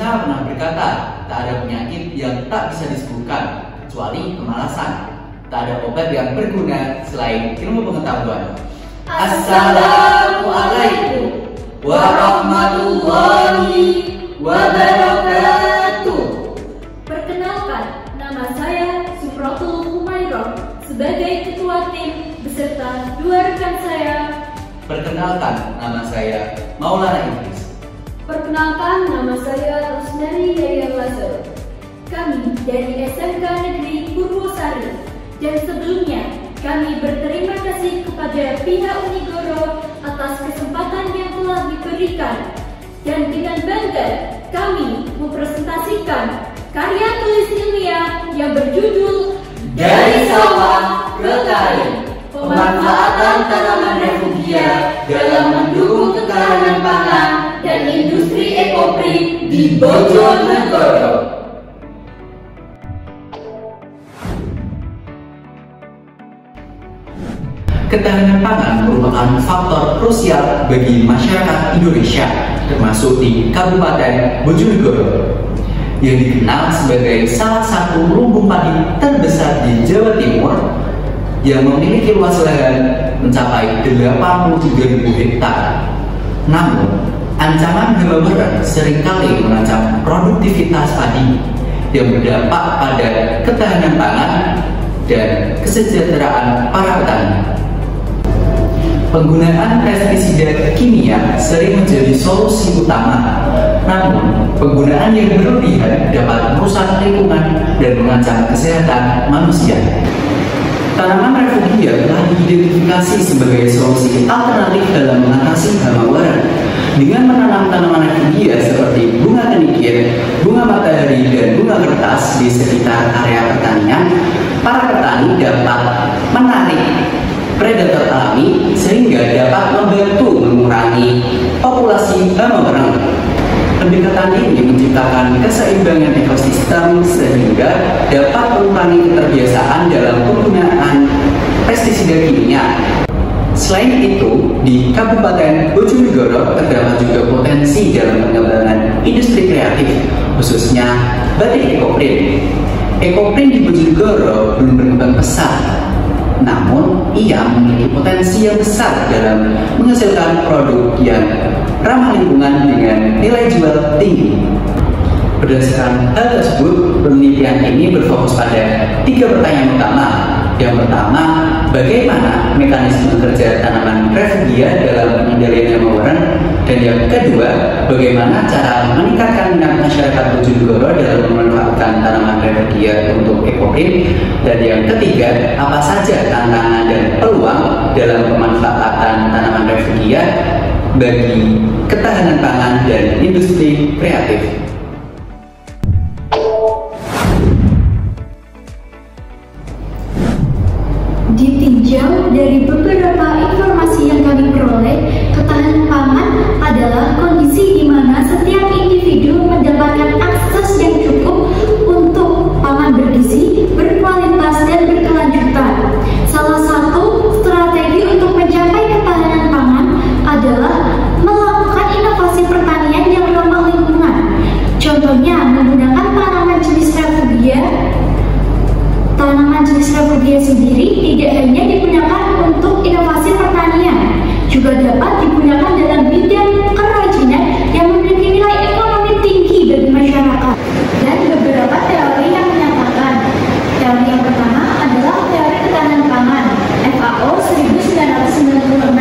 Pengusaha pernah berkata, tak ada penyakit yang tak bisa disembuhkan, kecuali kemalasan. Tak ada obat yang berguna selain ilmu pengetahuan. Assalamualaikum warahmatullahi wabarakatuh. Perkenalkan, nama saya Supratul Humairah sebagai ketua tim beserta dua rekan saya. Perkenalkan, nama saya Maulana Idris. Perkenalkan, nama saya Rosnari Yaya Lazar. Kami dari SMK Negeri Purwosari. Dan sebelumnya, kami berterima kasih kepada pihak Unigoro atas kesempatan yang telah diberikan. Dan dengan bangga, kami mempresentasikan karya tulis ilmiah yang berjudul Dari Sawah ke Kain, pemanfaatan tanaman refugia dalam mendukung ketahanan pangan dan industri ekoprik di Bojonegoro. Ketahanan pangan merupakan faktor krusial bagi masyarakat Indonesia, termasuk di Kabupaten Bojonegoro, yang dikenal sebagai salah satu lumbung padi terbesar di Jawa Timur, yang memiliki luas lahan mencapai 83.000 hektar. Namun, ancaman hama berat seringkali mengancam produktivitas padi yang berdampak pada ketahanan pangan dan kesejahteraan para petani. Penggunaan pestisida kimia sering menjadi solusi utama, namun penggunaan yang berlebihan dapat merusak lingkungan dan mengancam kesehatan manusia. Tanaman refugia telah diidentifikasi sebagai solusi alternatif dalam mengatasi hama waran. Dengan menanam tanaman refugia seperti bunga kenikir, bunga matahari, dan bunga kertas di sekitar area pertanian, para petani dapat menarik predator alami sehingga dapat membantu mengurangi populasi hama waran. Pendekatan ini menciptakan keseimbangan ekosistem sehingga dapat mengurangi keterbiasaan dalam penggunaan pestisida kimia. Selain itu, di Kabupaten Bojonegoro terdapat juga potensi dalam pengembangan industri kreatif, khususnya batik ekoprint. Ekoprint di Bojonegoro belum berkembang pesat, namun ia memiliki potensi yang besar dalam menghasilkan produk yang ramah lingkungan dengan nilai jual tinggi. Berdasarkan hal tersebut, penelitian ini berfokus pada 3 pertanyaan utama. Yang pertama, bagaimana mekanisme kerja tanaman refugia dalam pengendalian hama waran? Dan yang kedua, bagaimana cara meningkatkan minat masyarakat Bojonegoro dalam memanfaatkan tanaman refugia untuk ekoprint? Dan yang ketiga, apa saja tantangan dan peluang dalam pemanfaatan tanaman refugia bagi ketahanan pangan dan industri kreatif? Ditinjau dari beberapa informasi yang kami peroleh, ketahanan pangan adalah kondisi di mana setiap individu mendapatkan akses yang cukup untuk pangan bergizi, berkualitas, dan berkelanjutan. Salah satu strategi untuk mencapai ketahanan pangan adalah melakukan inovasi pertanian yang ramah lingkungan. Contohnya menggunakan tanaman jenis refugia. Tanaman jenis refugia sendiri tidak hanya digunakan untuk inovasi pertanian, juga dapat digunakan dalam bidang kerajinan yang memiliki nilai ekonomi tinggi bagi masyarakat. Dan beberapa teori yang menyatakan, teori yang pertama adalah teori ketahanan pangan FAO 1996.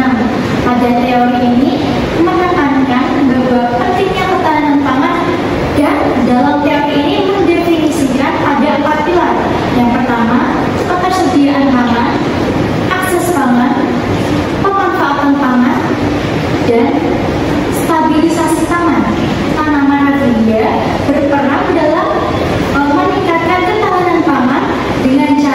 Pada teori ini menekankan bahwa pentingnya ketahanan pangan, dan dalam teori ini mendefinisikan ada 4 pilar. Yang pertama, ketersediaan pangan, akses pangan, pemanfaatan pangan, dan stabilisasi pangan. Tanaman refugia berperan dalam meningkatkan ketahanan pangan dengan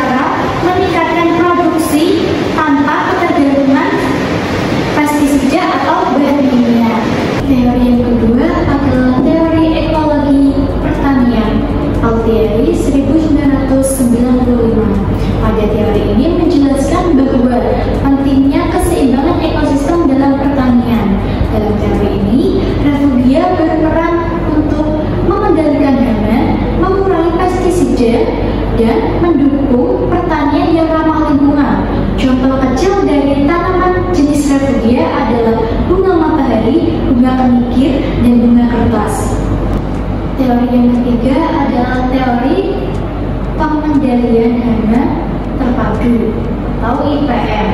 mendukung pertanian yang ramah lingkungan. Contoh kecil dari tanaman jenis refugia adalah bunga matahari, bunga kenikir, dan bunga kertas. Teori yang ketiga adalah teori pengendalian dana terpadu atau IPM.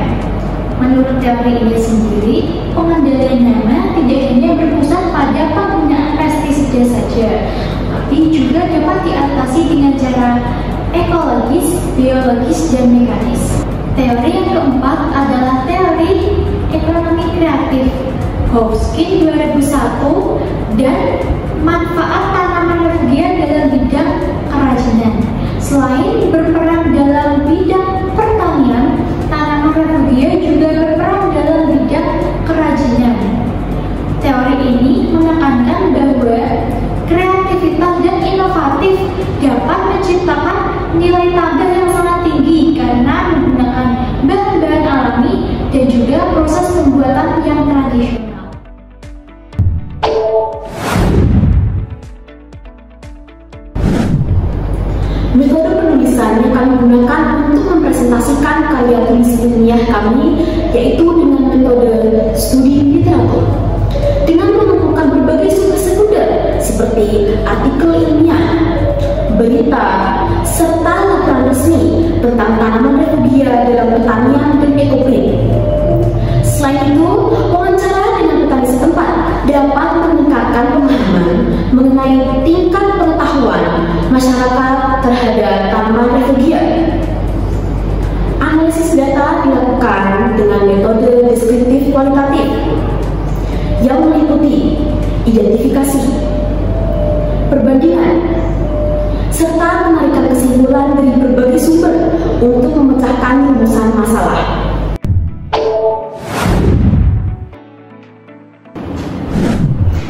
Menurut teori ini sendiri, pengendalian dana tidak hanya berpusat pada penggunaan pestisida saja, tapi juga dapat diatasi dengan cara ekologis, biologis, dan mekanis. Teori yang keempat adalah teori ekonomi kreatif Hofskin 2001 dan manfaat tanaman refugia dalam bidang kerajinan. Selain berperan dalam bidang pertanian, tanaman refugia juga berperan dalam bidang kerajinan. Teori ini menekankan bahwa kreativitas dan inovatif dapat menciptakan nilai tambah yang sangat tinggi karena menggunakan bahan-bahan alami dan juga proses pembuatan yang tradisional. Metode penulisan yang kami gunakan untuk mempresentasikan karya tulis ilmiah kami yaitu dengan metode studi literatur. Dengan mengumpulkan berbagai sumber sekunder seperti artikel ilmiah, berita, serta laporan resmi tentang tanaman refugia dalam pertanian dan ekoprint. Selain itu, wawancara dengan petani setempat dapat meningkatkan pemahaman mengenai tingkat pengetahuan masyarakat terhadap tanaman refugia. Analisis data dilakukan dengan metode deskriptif kualitatif yang meliputi identifikasi, perbandingan, serta penarikan kesimpulan dari berbagai sumber untuk memecahkan rumusan masalah.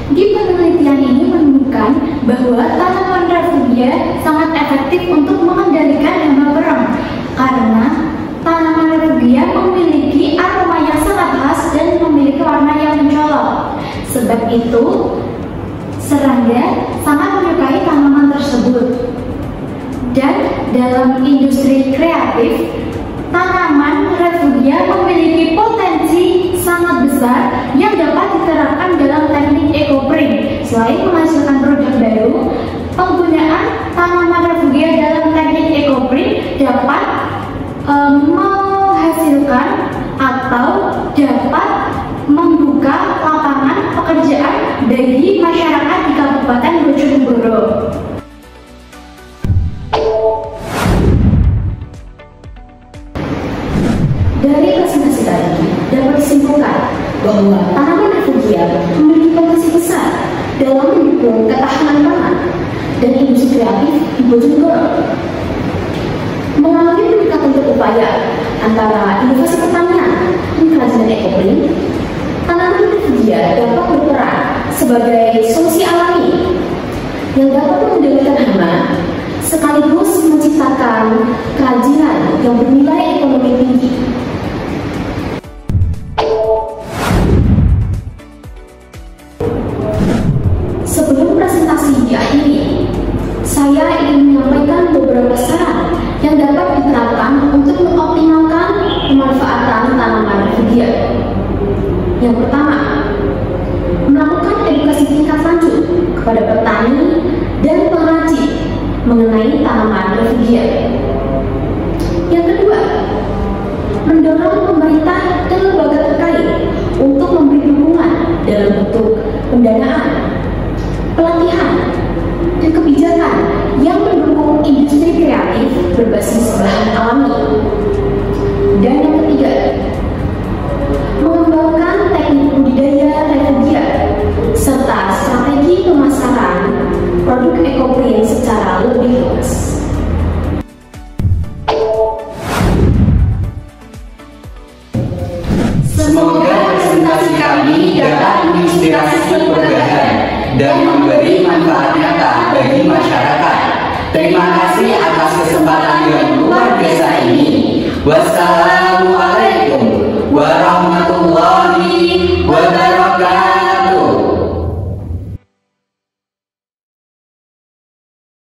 Di penelitian ini menemukan bahwa tanaman refugia sangat efektif untuk mengendalikan hama berang karena tanaman refugia memiliki aroma yang sangat khas dan memiliki warna yang mencolok. Sebab itu, serangga sangat menyukai tanaman tersebut. Dan dalam industri kreatif, tanaman refugia memiliki potensi sangat besar yang dapat diterapkan dalam teknik ekoprint. Selain menghasilkan produk baru, penggunaan tanaman refugia dalam teknik ekoprint dapat menghasilkan atau dapat membuka lapangan pekerjaan bagi masyarakat di Kabupaten Bojonegoro. Dari presentasi tadi dapat disimpulkan bahwa tanaman refugia memiliki potensi besar dalam mendukung ketahanan pangan dan industri kreatif di Bojonegoro. Melalui pendekatan berupaya antara inovasi pertanian dan kerajinan ekoprint, tanaman refugia dapat berperan sebagai solusi alami yang dapat mengendalikan hama sekaligus menciptakan kerajinan yang bernilai ekonomi tinggi. Sebelum presentasi diakhiri, saya ingin menyampaikan beberapa saran yang dapat diterapkan untuk mengoptimalkan pemanfaatan tanaman refugia. Yang pertama, melakukan edukasi tingkat lanjut kepada petani dan pengrajin mengenai tanaman refugia. Yang kedua, mendorong pemerintah dan lembaga terkait untuk memberi dukungan dalam bentuk pendanaan, pelatihan, dan kebijakan yang mendukung industri kreatif berbasis bahan alami. Dan yang ketiga, mengembangkan teknik budidaya refugia serta strategi pemasaran produk ekoprint secara lebih luas. Semoga presentasi kami dapat menginspirasi perubahan dan memberi manfaat nyata bagi masyarakat. Terima kasih atas kesempatan yang